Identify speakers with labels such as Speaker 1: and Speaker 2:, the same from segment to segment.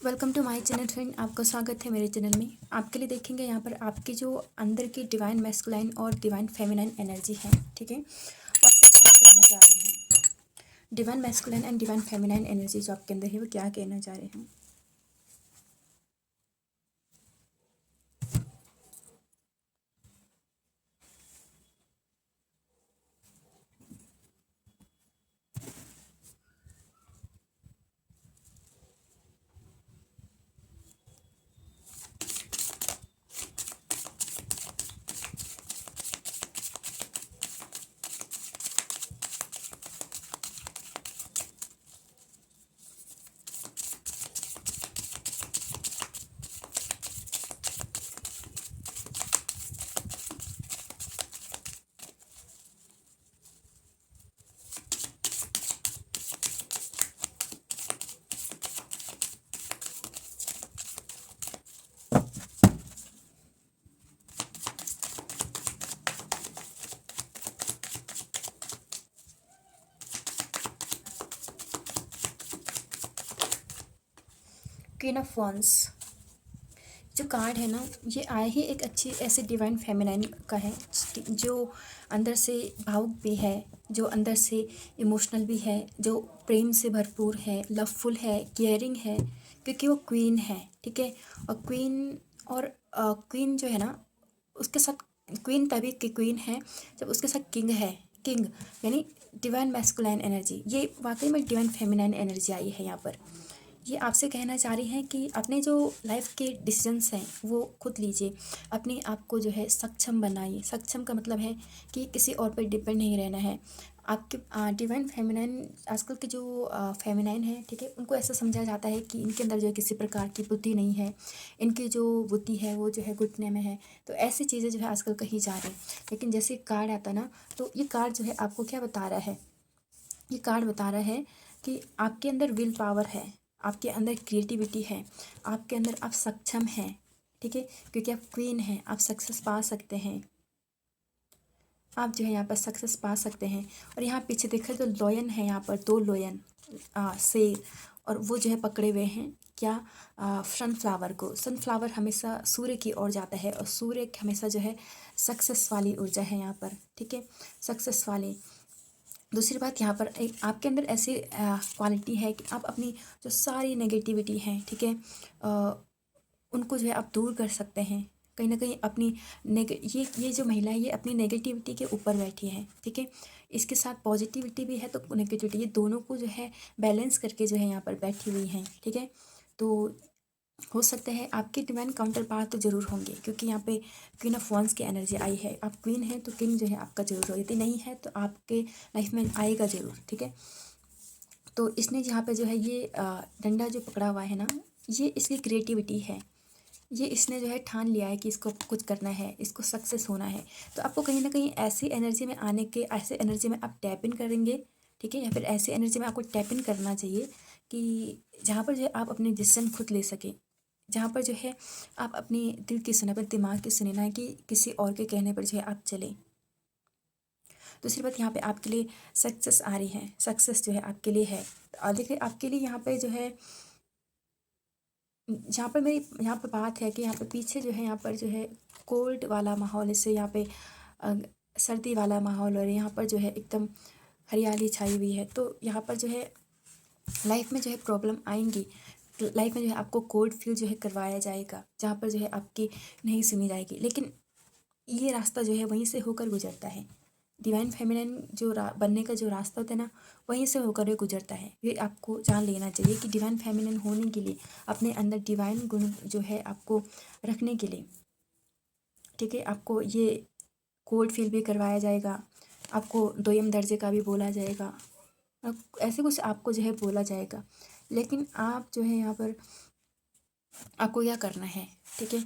Speaker 1: Welcome to my channel friend. आपका स्वागत है मेरे चैनल में। आपके लिए देखेंगे यहाँ पर आपकी जो अंदर की डिवाइन मैस्कुलाइन और डिवाइन फेमिनाइन एनर्जी है, ठीक है। और आपसे क्या कहना चाह रहे हैं, divine masculine and divine feminine energy जो आपके अंदर है वो क्या कहना चाह रहे हैं। क्वीन ऑफ वॉन्स जो कार्ड है ना, ये आया ही एक अच्छी ऐसे डिवाइन फेमिनाइन का है, जो अंदर से भावुक भी है, जो अंदर से इमोशनल भी है, जो प्रेम से भरपूर है, लवफुल है, केयरिंग है, क्योंकि वो क्वीन है, ठीक है। और क्वीन जो है ना, उसके साथ क्वीन तभी की क्वीन है जब उसके साथ किंग है। किंग यानी डिवाइन मैस्कुलाइन एनर्जी, ये वाकई में डिवाइन फेमिनाइन एनर्जी आई है यहाँ पर। ये आपसे कहना चाह रही हैं कि अपने जो लाइफ के डिसीजंस हैं वो खुद लीजिए, अपने आप को जो है सक्षम बनाइए। सक्षम का मतलब है कि किसी और पर डिपेंड नहीं रहना है। आपके डिवाइन फेमिनाइन, आजकल के जो फेमिनाइन है, ठीक है, उनको ऐसा समझा जाता है कि इनके अंदर जो है किसी प्रकार की बुद्धि नहीं है, इनकी जो बुद्धि है वो जो है घुटने में है। तो ऐसी चीज़ें जो है आजकल कही जा रही हैं। लेकिन जैसे कार्ड आता ना, तो ये कार्ड जो है आपको क्या बता रहा है, ये कार्ड बता रहा है कि आपके अंदर विल पावर है, आपके अंदर क्रिएटिविटी है, आपके अंदर आप सक्षम हैं, ठीक है, क्योंकि आप क्वीन हैं, आप सक्सेस पा सकते हैं। आप जो है यहाँ पर सक्सेस पा सकते हैं। और यहाँ पीछे देखा तो लॉयन है, यहाँ पर दो लॉयन शेर, और वो जो है पकड़े हुए हैं क्या, सनफ्लावर को। सनफ्लावर हमेशा सूर्य की ओर जाता है, और सूर्य हमेशा जो है सक्सेस वाली ऊर्जा है यहाँ पर, ठीक है, सक्सेस वाली। दूसरी बात, यहाँ पर एक आपके अंदर ऐसी क्वालिटी है कि आप अपनी जो सारी नेगेटिविटी है, ठीक है, उनको जो है आप दूर कर सकते हैं। कहीं ना कहीं अपनी ये जो महिला है ये अपनी नेगेटिविटी के ऊपर बैठी है, ठीक है। इसके साथ पॉजिटिविटी भी है, तो नेगेटिविटी, ये दोनों को जो है बैलेंस करके जो है यहाँ पर बैठी हुई हैं, ठीक है। तो हो सकता है आपके डिवाइन काउंटर पार्ट तो ज़रूर होंगे, क्योंकि यहाँ पे क्वीन ऑफ वॉन्स की एनर्जी आई है। आप क्वीन हैं तो किंग जो है आपका ज़रूर हो, यदि नहीं है तो आपके लाइफ में आएगा ज़रूर, ठीक है। तो इसने यहाँ पे जो है ये डंडा जो पकड़ा हुआ है ना, ये इसकी क्रिएटिविटी है। ये इसने जो है ठान लिया है कि इसको कुछ करना है, इसको सक्सेस होना है। तो आपको कहीं ना कहीं ऐसी एनर्जी में आने के, ऐसे एनर्जी में आप टैप इन करेंगे, ठीक है, या फिर ऐसी एनर्जी में आपको टैप इन करना चाहिए कि जहाँ पर जो है आप अपने डिसीजन खुद ले सकें, जहाँ पर जो है आप अपने दिल की सुने, अपने दिमाग की सुने, ना कि किसी और के कहने पर जो है आप चलें। दूसरी बात, यहाँ पे आपके लिए सक्सेस आ रही है, सक्सेस जो है आपके लिए है। और देखिए आपके लिए यहाँ पे जो है, जहाँ पर मेरी यहाँ पे बात है कि यहाँ पे पीछे जो है, यहाँ पर जो है कोल्ड वाला माहौल, इससे यहाँ पे अ, सर्दी वाला माहौल, और यहाँ पर जो है एकदम हरियाली छाई हुई है। तो यहाँ पर जो है लाइफ में जो है प्रॉब्लम आएंगी, लाइफ में जो है आपको कोल्ड फील जो है करवाया जाएगा, जहाँ पर जो है आपकी नहीं सुनी जाएगी। लेकिन ये रास्ता जो है वहीं से होकर गुजरता है। डिवाइन फेमिनिन जो बनने का जो रास्ता होता है ना, वहीं से होकर ये गुजरता है। ये आपको जान लेना चाहिए कि डिवाइन फेमिनिन होने के लिए, अपने अंदर डिवाइन गुण जो है आपको रखने के लिए, ठीक है, आपको ये कोल्ड फील भी करवाया जाएगा, आपको दोयम दर्जे का भी बोला जाएगा, ऐसे कुछ आपको जो है बोला जाएगा। लेकिन आप जो है यहाँ पर आपको क्या करना है, ठीक है,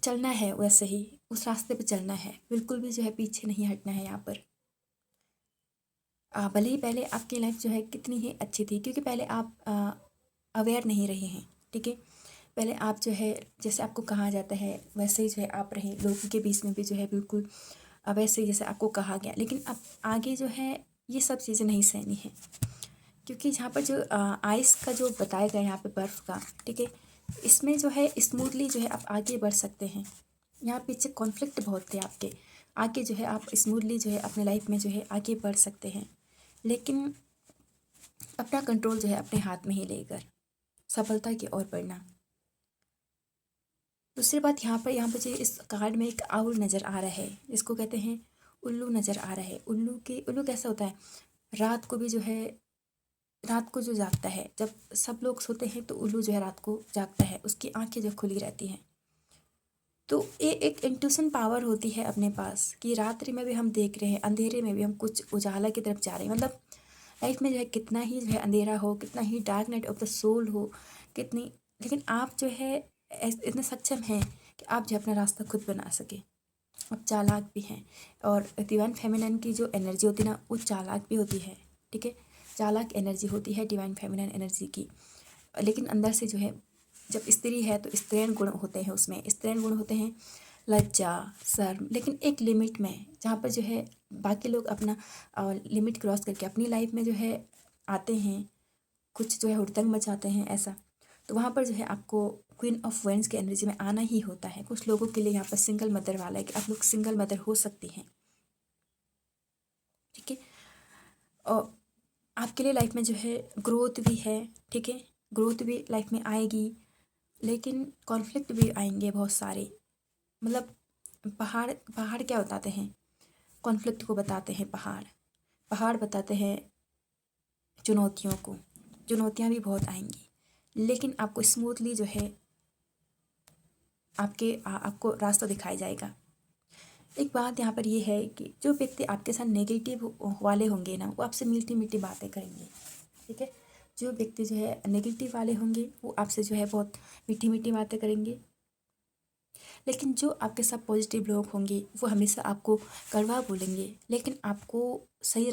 Speaker 1: चलना है वैसे ही, उस रास्ते पे चलना है, बिल्कुल भी जो है पीछे नहीं हटना है यहाँ पर। भले ही पहले आपकी लाइफ जो है कितनी ही अच्छी थी, क्योंकि पहले आप अवेयर नहीं रहे हैं, ठीक है। पहले आप जो है, जैसे आपको कहा जाता है वैसे ही जो है आप रहें, लोगों के बीच में भी जो है बिल्कुल वैसे ही जैसे आपको कहा गया। लेकिन अब आगे जो है ये सब चीज़ें नहीं सहनी है। क्योंकि यहाँ पर जो आइस का जो बताया गया है यहाँ पे बर्फ़ का, ठीक है, इसमें जो है स्मूथली जो है आप आगे बढ़ सकते हैं। यहाँ पीछे कॉन्फ्लिक्ट बहुत थे आपके, आगे जो है आप स्मूथली जो है अपने लाइफ में जो है आगे बढ़ सकते हैं, लेकिन अपना कंट्रोल जो है अपने हाथ में ही लेकर सफलता की ओर बढ़ना। दूसरी बात, यहाँ पर जो इस कार्ड में एक आउल नज़र आ रहा है, इसको कहते हैं उल्लू नज़र आ रहा है। उल्लू कैसा होता है, रात को भी जो है, रात को जो जागता है, जब सब लोग सोते हैं तो उल्लू जो है रात को जागता है, उसकी आंखें जो खुली रहती हैं। तो ये एक इंट्यूशन पावर होती है अपने पास कि रात्रि में भी हम देख रहे हैं, अंधेरे में भी हम कुछ उजाला की तरफ जा रहे हैं। मतलब लाइफ में जो है कितना ही जो है अंधेरा हो, कितना ही dark night of the soul हो, कितनी, लेकिन आप जो है इतने सक्षम हैं कि आप जो अपना रास्ता खुद बना सके। आप चालाक भी हैं, और डिवाइन फेमिनिन की जो एनर्जी होती है ना, वो चालाक भी होती है, ठीक है, चालाक एनर्जी होती है डिवाइन फेमिनिन एनर्जी की। लेकिन अंदर से जो है, जब स्त्री है तो स्त्रीण गुण होते हैं, उसमें स्त्रीण गुण होते हैं लज्जा, शर्म, लेकिन एक लिमिट में, जहाँ पर जो है बाकी लोग अपना लिमिट क्रॉस करके अपनी लाइफ में जो है आते हैं, कुछ जो है हुड़दंग मचाते हैं ऐसा, तो वहाँ पर जो है आपको क्वीन ऑफ वेंस की एनर्जी में आना ही होता है। कुछ लोगों के लिए यहाँ पर सिंगल मदर वाला है कि आप लोग सिंगल मदर हो सकती हैं, ठीक है, और आपके लिए लाइफ में जो है ग्रोथ भी है, ठीक है, ग्रोथ भी लाइफ में आएगी, लेकिन कॉन्फ्लिक्ट भी आएंगे बहुत सारे। मतलब पहाड़ पहाड़ क्या बताते हैं, कॉन्फ्लिक्ट को बताते हैं पहाड़, पहाड़ बताते हैं चुनौतियों को, चुनौतियाँ भी बहुत आएंगी, लेकिन आपको स्मूथली जो है आपको रास्ता दिखाया जाएगा। एक बात यहाँ पर ये है कि जो व्यक्ति आपके साथ नेगेटिव वाले होंगे ना, वो आपसे मीठी मीठी बातें करेंगे, ठीक है, जो व्यक्ति जो है नेगेटिव वाले होंगे वो आपसे जो है बहुत मीठी मीठी बातें करेंगे, लेकिन जो आपके साथ पॉजिटिव लोग होंगे वो हमेशा आपको कड़वा बोलेंगे, लेकिन आपको सही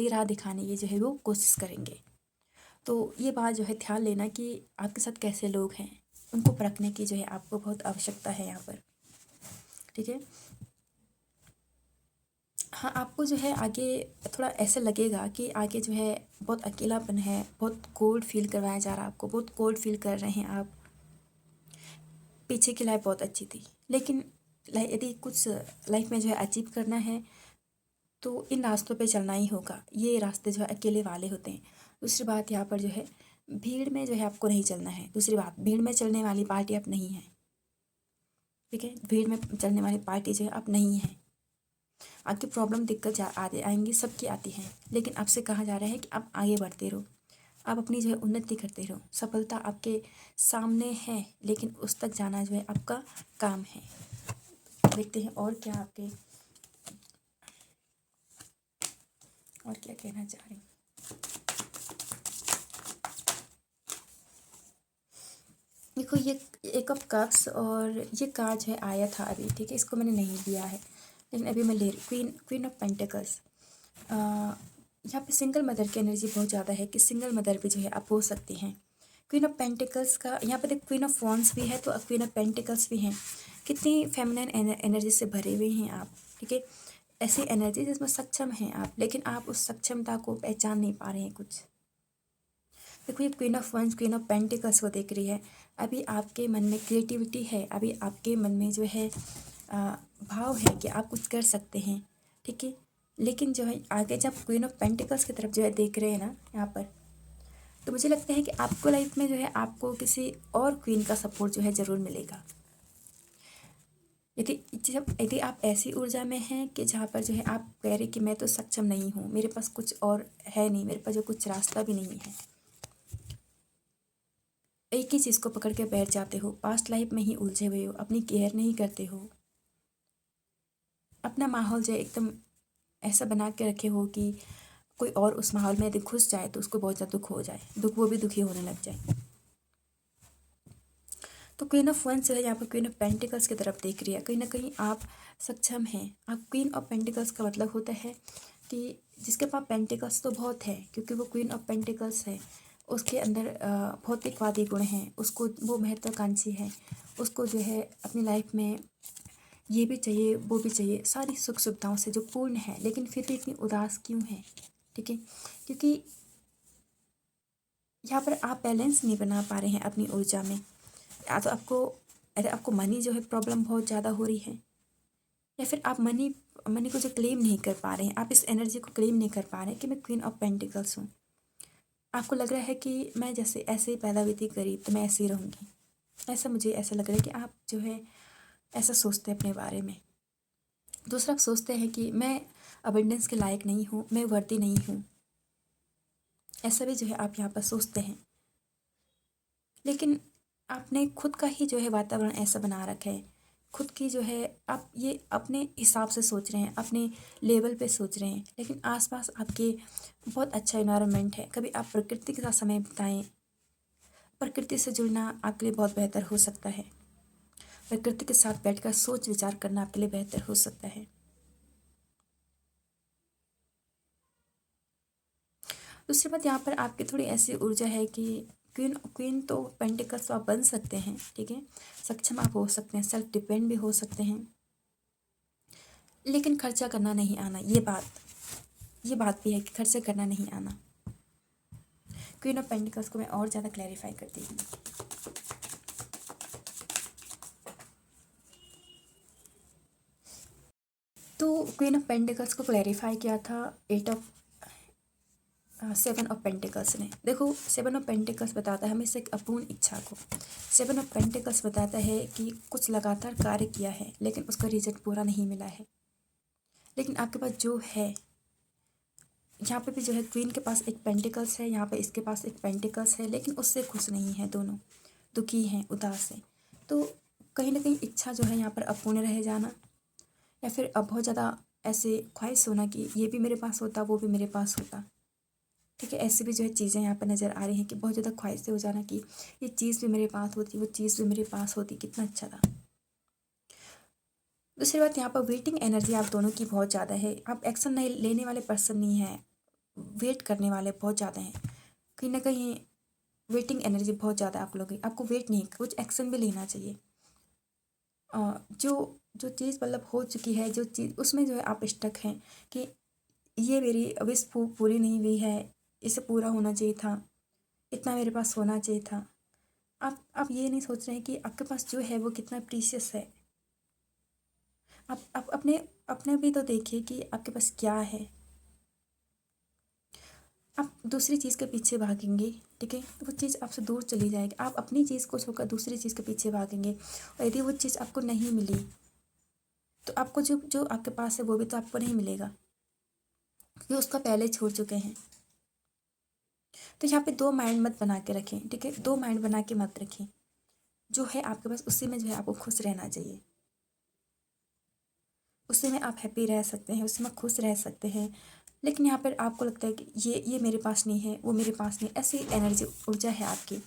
Speaker 1: राह दिखाने की जो है वो कोशिश करेंगे। तो ये बात जो है ध्यान लेना कि आपके साथ कैसे लोग हैं, उनको परखने की जो है आपको बहुत आवश्यकता है यहाँ पर, ठीक है। हाँ, आपको जो है आगे थोड़ा ऐसा लगेगा कि आगे जो है बहुत अकेलापन है, बहुत कोल्ड फील करवाया जा रहा है आपको, बहुत कोल्ड फील कर रहे हैं आप। पीछे की लाइफ बहुत अच्छी थी, लेकिन यदि कुछ लाइफ में जो है अचीव करना है तो इन रास्तों पे चलना ही होगा। ये रास्ते जो है अकेले वाले होते हैं। दूसरी बात, यहाँ पर जो है भीड़ में जो है आपको नहीं चलना है। दूसरी बात, भीड़ में चलने वाली पार्टी आप नहीं हैं, ठीक है, भीड़ में चलने वाली पार्टी जो है आप नहीं हैं। आपकी प्रॉब्लम दिक्कत आएंगी, सबकी आती हैं, लेकिन आपसे कहा जा रहा है कि आप आगे बढ़ते रहो, आप अपनी जो है उन्नति करते रहो। सफलता आपके सामने है, लेकिन उस तक जाना जो है आपका काम है। देखते हैं और क्या आपके और क्या कहना चाह रही हूँ। देखो, ये एक ऑफ कप्स और ये कार्ड जो है आया था अभी, ठीक है, इसको मैंने नहीं लिया है, लेकिन अभी मैं ले रही। क्वीन ऑफ पेंटिकल्स, यहाँ पे सिंगल मदर की एनर्जी बहुत ज़्यादा है कि सिंगल मदर भी जो है आप हो सकती हैं। क्वीन ऑफ पेंटिकल्स का यहाँ पे क्वीन ऑफ वॉन्ड्स भी है तो क्वीन ऑफ पेंटिकल्स भी हैं। कितनी फेमिनिन एनर्जी से भरे हुए हैं आप, ठीक है, ऐसी एनर्जी जिसमें सक्षम हैं आप, लेकिन आप उस सक्षमता को पहचान नहीं पा रहे हैं कुछ। देखो, ये queen of wands queen of pentacles को देख रही है। अभी आपके मन में क्रिएटिविटी है, अभी आपके मन में जो है भाव है कि आप कुछ कर सकते हैं, ठीक है, लेकिन जो है आगे जब क्वीन ऑफ पेंटिकल्स की तरफ जो है देख रहे हैं ना यहाँ पर, तो मुझे लगता है कि आपको लाइफ में जो है आपको किसी और क्वीन का सपोर्ट जो है ज़रूर मिलेगा। यदि आप ऐसी ऊर्जा में हैं कि जहाँ पर जो है आप कह रहे कि मैं तो सक्षम नहीं हूँ, मेरे पास कुछ और है नहीं, मेरे पास जो कुछ रास्ता भी नहीं है, एक ही चीज़ को पकड़ के बैठ जाते हो, पास्ट लाइफ में ही उलझे हुए हो, अपनी केयर नहीं करते हो, अपना माहौल जो है एकदम ऐसा बना के रखे हो कि कोई और उस माहौल में यदि घुस जाए तो उसको बहुत ज़्यादा दुख हो जाए, वो भी दुखी होने लग जाए। तो क्वीन ऑफ वंस जो है यहाँ पर क्वीन ऑफ पेंटिकल्स की तरफ देख रही है। कहीं ना कहीं आप सक्षम हैं। आप क्वीन ऑफ पेंटिकल्स का मतलब होता है कि जिसके पास पेंटिकल्स तो बहुत है, क्योंकि वो क्वीन ऑफ पेंटिकल्स है, उसके अंदर भौतिकवादी गुण हैं, उसको वो महत्वाकांक्षी है, उसको जो है अपनी लाइफ में ये भी चाहिए वो भी चाहिए, सारी सुख सुविधाओं से जो पूर्ण है, लेकिन फिर भी इतनी उदास क्यों है, ठीक है, क्योंकि यहाँ पर आप बैलेंस नहीं बना पा रहे हैं अपनी ऊर्जा में। या तो आपको, अगर आपको मनी जो है प्रॉब्लम बहुत ज़्यादा हो रही है, या फिर आप मनी मनी को जो क्लेम नहीं कर पा रहे हैं, आप इस एनर्जी को क्लेम नहीं कर पा रहे हैं कि मैं क्वीन ऑफ पेंटिकल्स हूँ। आपको लग रहा है कि मैं जैसे ऐसे ही पैदा हुई थी गरीब, तो मैं ऐसे ही रहूँगी। ऐसा मुझे ऐसा लग रहा है कि आप जो है ऐसा सोचते हैं अपने बारे में। दूसरा, आप सोचते हैं कि मैं अबंडेंस के लायक नहीं हूँ, मैं वर्दी नहीं हूँ। ऐसा भी जो है आप यहाँ पर सोचते हैं। लेकिन आपने खुद का ही जो है वातावरण ऐसा बना रखा है, खुद की जो है आप ये अपने हिसाब से सोच रहे हैं, अपने लेवल पे सोच रहे हैं, लेकिन आसपास आपके बहुत अच्छा इन्वायरमेंट है। कभी आप प्रकृति के साथ समय बिताएं। प्रकृति से जुड़ना आपके लिए बहुत बेहतर हो सकता है। प्रकृति के साथ बैठकर सोच विचार करना आपके लिए बेहतर हो सकता है। दूसरी बात, यहाँ पर आपकी थोड़ी ऐसी ऊर्जा है कि क्वीन क्वीन तो पेंटिकल्स तो आप बन सकते हैं, ठीक है, सक्षम आप हो सकते हैं, सेल्फ डिपेंड भी हो सकते हैं, लेकिन खर्चा करना नहीं आना, ये बात भी है कि खर्चा करना नहीं आना। क्वीन ऑफ पेंटिकल्स को मैं और ज़्यादा क्लैरिफाई करती हूँ। तो क्वीन ऑफ पेंटिकल्स को क्लैरिफाई किया था 7 ऑफ पेंटिकल्स ने। देखो, 7 ऑफ पेंटिकल्स बताता है हमेशा एक अपूर्ण इच्छा को। 7 ऑफ पेंटिकल्स बताता है कि कुछ लगातार कार्य किया है लेकिन उसका रिजल्ट पूरा नहीं मिला है। लेकिन आपके पास जो है, यहाँ पे भी जो है क्वीन के पास एक पेंटिकल्स है, यहाँ पे इसके पास एक पेंटिकल्स है, लेकिन उससे खुश नहीं है, दोनों दुखी हैं, उदास हैं। तो कहीं ना कहीं इच्छा जो है यहाँ पर अपूर्ण रह जाना, या फिर अब बहुत ज़्यादा ऐसे ख्वाहिश होना कि ये भी मेरे पास होता, वो भी मेरे पास होता, ठीक है। ऐसी भी जो है चीज़ें यहाँ पर नज़र आ रही हैं कि बहुत ज़्यादा ख्वाहिश से हो जाना कि ये चीज़ भी मेरे पास होती, वो चीज़ भी मेरे पास होती, कितना अच्छा था। दूसरी बात, यहाँ पर वेटिंग एनर्जी आप दोनों की बहुत ज़्यादा है। आप एक्शन नहीं लेने वाले पर्सन नहीं हैं, वेट करने वाले बहुत ज़्यादा हैं। कहीं ना कहीं वेटिंग एनर्जी बहुत ज़्यादा आप लोगों की। आपको वेट नहीं, कुछ एक्शन भी लेना चाहिए। जो जो चीज़ मतलब हो चुकी है, जो चीज़ उसमें जो है आप स्टक हैं कि ये मेरी विश पूरी नहीं हुई है, इसे पूरा होना चाहिए था, इतना मेरे पास होना चाहिए था। आप ये नहीं सोच रहे हैं कि आपके पास जो है वो कितना प्रीशियस है। आप अपने अपने भी तो देखिए कि आपके पास क्या है। आप दूसरी चीज़ के पीछे भागेंगे, ठीक है, तो वो चीज़ आपसे दूर चली जाएगी। आप अपनी चीज़ को छोड़कर दूसरी चीज़ के पीछे भागेंगे, और यदि वो चीज़ आपको नहीं मिली तो आपको जो जो आपके पास है वो भी तो आपको नहीं मिलेगा, क्योंकि उसका पहले छोड़ चुके हैं। तो यहाँ पे दो माइंड मत बना के रखें, ठीक है, दो माइंड बना के मत रखें। जो है आपके पास उसी में जो है आपको खुश रहना चाहिए, उसी में आप हैप्पी रह सकते हैं, उसी में खुश रह सकते हैं। लेकिन यहाँ पर आपको लगता है कि ये मेरे पास नहीं है, वो मेरे पास नहीं, ऐसी एनर्जी ऊर्जा है आपकी।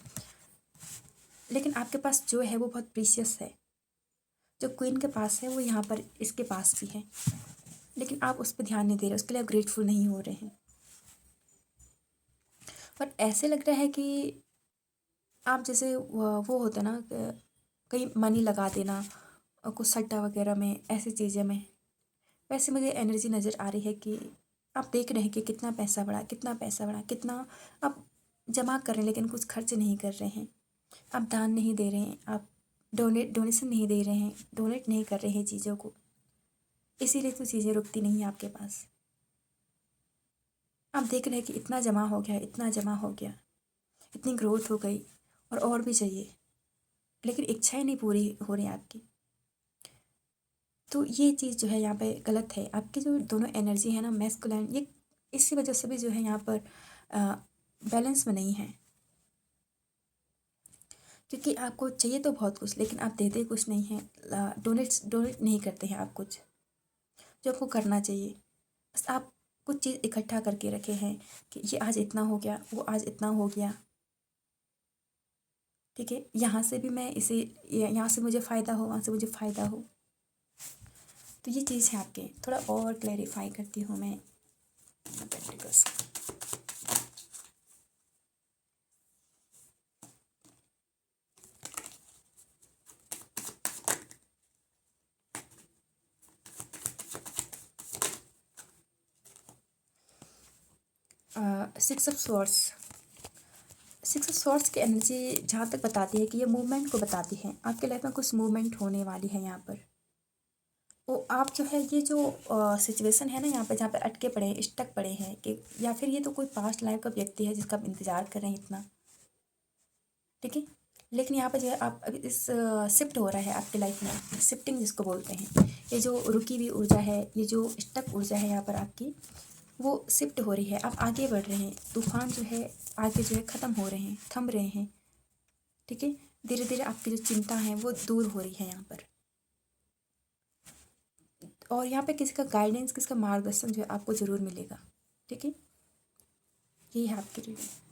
Speaker 1: लेकिन आपके पास जो है वो बहुत प्रीशियस है। जो क्वीन के पास है वो यहाँ पर इसके पास भी है, लेकिन आप उस पर ध्यान नहीं दे रहे, उसके लिए आप ग्रेटफुल नहीं हो रहे हैं। और ऐसे लग रहा है कि आप जैसे वो होता है ना, कहीं मनी लगा देना और कुछ सट्टा वगैरह में, ऐसी चीज़ें में। वैसे मुझे एनर्जी नज़र आ रही है कि आप देख रहे हैं कि कितना पैसा बढ़ा, कितना पैसा बढ़ा, कितना आप जमा कर रहे हैं, लेकिन कुछ खर्च नहीं कर रहे हैं। आप दान नहीं दे रहे हैं, आप डोनेशन नहीं दे रहे हैं, डोनेट नहीं कर रहे हैं चीज़ों को, इसीलिए तो चीज़ें रुकती नहीं है आपके पास। आप देख रहे हैं कि इतना जमा हो गया, इतना जमा हो गया, इतनी ग्रोथ हो गई, और भी चाहिए, लेकिन इच्छाएं नहीं पूरी हो रही आपकी। तो ये चीज़ जो है यहाँ पे गलत है। आपकी जो दोनों एनर्जी है ना, मैस्कुलाइन, ये इसी वजह से भी जो है यहाँ पर बैलेंस में नहीं है। क्योंकि आपको चाहिए तो बहुत कुछ, लेकिन आप देते कुछ नहीं हैं, डोनेट नहीं करते हैं आप कुछ, जो आपको करना चाहिए। बस आप कुछ चीज़ इकट्ठा करके रखे हैं कि ये आज इतना हो गया, वो आज इतना हो गया, ठीक है, यहाँ से भी मैं इसे, यहाँ से मुझे फ़ायदा हो, वहाँ से मुझे फ़ायदा हो। तो ये चीज़ है आपके, थोड़ा और क्लैरिफाई करती हूँ मैं pentacles. 6 of swords. Six of swords की एनर्जी जहाँ तक बताती है कि ये मूवमेंट को बताती है, आपके लाइफ में कुछ मूवमेंट होने वाली है यहाँ पर। वो आप जो है ये जो सिचुएशन है ना यहाँ पे, जहाँ पे अटके पड़े हैं, स्टक पड़े हैं, कि या फिर ये तो कोई पास्ट लाइफ का व्यक्ति है जिसका आप इंतज़ार कर रहे हैं इतना, ठीक है। लेकिन यहाँ पे जो है आप अभी इस शिफ्ट हो रहा है आपकी लाइफ में, शिफ्टिंग जिसको बोलते हैं, ये जो रुकी हुई ऊर्जा है, ये जो स्टक ऊर्जा है यहाँ पर आपकी, वो शिफ्ट हो रही है, आप आगे बढ़ रहे हैं, तूफान जो है आगे जो है ख़त्म हो रहे हैं, थम रहे हैं, ठीक है। धीरे धीरे आपकी जो चिंता है वो दूर हो रही है यहाँ पर। और यहाँ पे किसी का गाइडेंस, किसी का मार्गदर्शन जो है आपको ज़रूर मिलेगा, ठीक है। यही है आपकी रीडिंग।